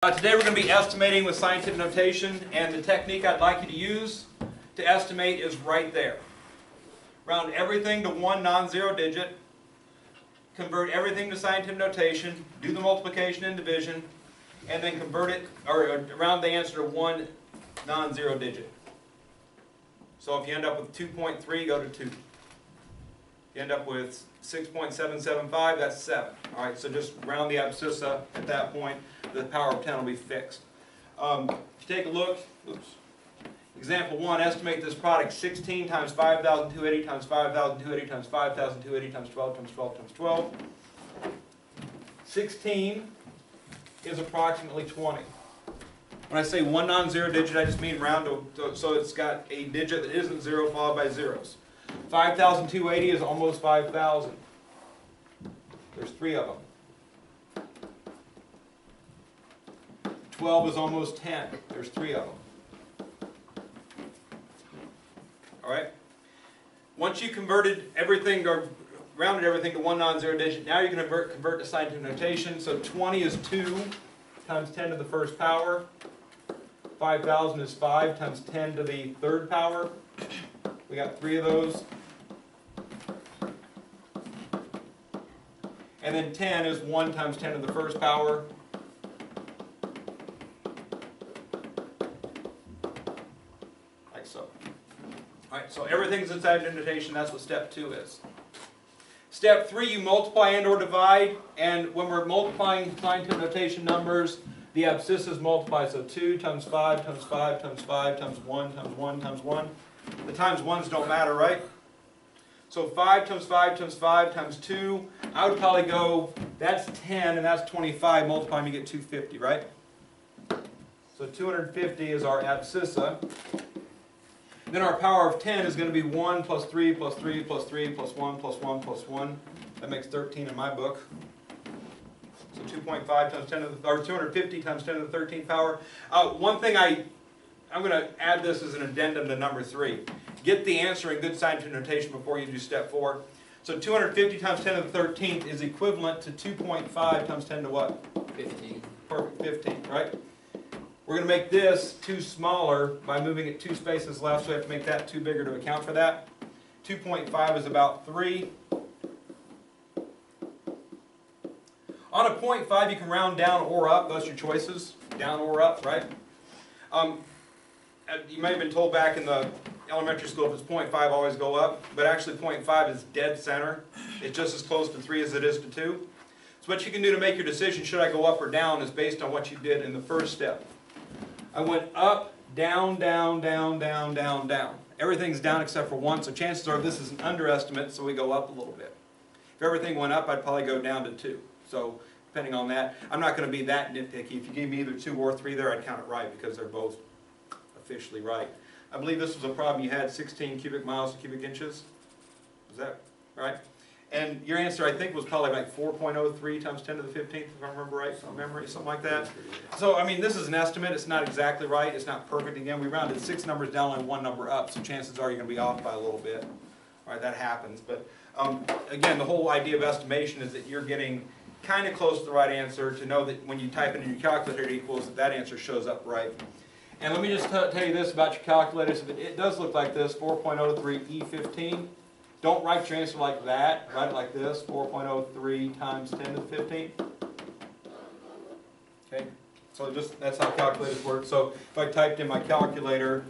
Today we're going to be estimating with scientific notation, and the technique I'd like you to use to estimate is right there. Round everything to one non-zero digit, convert everything to scientific notation, do the multiplication and division, and then convert it, or round the answer to one non-zero digit. So if you end up with 2.3, go to 2. If you end up with 6.775, that's 7. Alright, so just round the abscissa at that point. The power of 10 will be fixed. If you take a look, example 1, estimate this product 16 times 5,280 times 5,280 times 5,280 times 12 times 12 times 12. 16 is approximately 20. When I say one non-zero digit, I just mean round to, so it's got a digit that isn't 0 followed by zeros. 5,280 is almost 5,000. There's 3 of them. 12 is almost 10. There's 3 of them. Alright? Once you converted everything, or rounded everything to one non-zero digit, now you can convert to scientific notation. So 20 is 2 times 10 to the first power. 5,000 is 5 times 10 to the third power. We got 3 of those. And then 10 is 1 times 10 to the first power. Like so. Alright, so everything's inside notation. That's what step 2 is. Step 3, you multiply and or divide. And when we're multiplying scientific notation numbers, the abscissas multiply. So 2 times 5 times 5 times 5 times 1 times 1 times 1. The times 1s don't matter, right? So 5 times 5 times 5 times 2, I would probably go, that's 10 and that's 25, multiply and you get 250, right? So 250 is our abscissa. Then our power of 10 is going to be 1 plus 3 plus 3 plus 3 plus 1 plus 1 plus 1. That makes 13 in my book. So 2.5 times 10 to the, or 250 times 10 to the 13th power. One thing I'm going to add this as an addendum to number 3. Get the answer in good scientific notation before you do step 4. So 250 times 10 to the 13th is equivalent to 2.5 times 10 to what? 15. Perfect, 15, right? We're going to make this 2 smaller by moving it 2 spaces left, so we have to make that 2 bigger to account for that. 2.5 is about 3. On a 0.5, you can round down or up. Those are your choices, down or up, right? You may have been told back in the elementary school, if it's 0.5, always go up. But actually 0.5 is dead center. It's just as close to 3 as it is to 2. So what you can do to make your decision, should I go up or down, is based on what you did in the first step. I went up, down, down, down, down, down, down. Everything's down except for 1, so chances are this is an underestimate, so we go up a little bit. If everything went up, I'd probably go down to 2. So depending on that, I'm not going to be that nitpicky. If you gave me either 2 or 3 there, I'd count it right because they're both officially right. I believe this was a problem you had, 16 cubic miles to cubic inches. Is that right? And your answer, I think, was probably like 4.03 times 10 to the 15th, if I remember right from memory, something like that. So, I mean, this is an estimate. It's not exactly right. It's not perfect. Again, we rounded 6 numbers down and 1 number up, so chances are you're going to be off by a little bit. All right, that happens. But, again, the whole idea of estimation is that you're getting kind of close to the right answer to know that when you type it in your calculator it equals, that answer shows up right. And let me just tell you this about your calculators. It does look like this, 4.03 E15. Don't write your answer like that. Write it like this, 4.03 times 10 to the 15th. Okay, so just that's how calculators work. So if I typed in my calculator,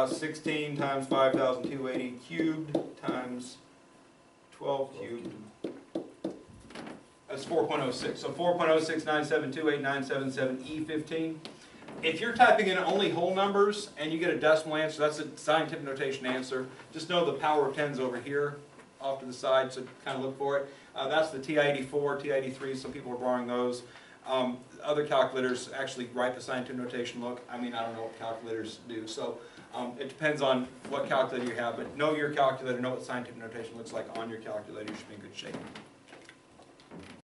16 times 5,280 cubed times 12 cubed. That's 4.06. So 4.069728977 E15. If you're typing in only whole numbers and you get a decimal answer, that's a scientific notation answer. Just know the power of 10 is over here off to the side, so kind of look for it. That's the TI-84, TI-83, some people are borrowing those. Other calculators actually write the scientific notation look. I mean, I don't know what calculators do. So it depends on what calculator you have, but know your calculator, know what scientific notation looks like on your calculator. You should be in good shape.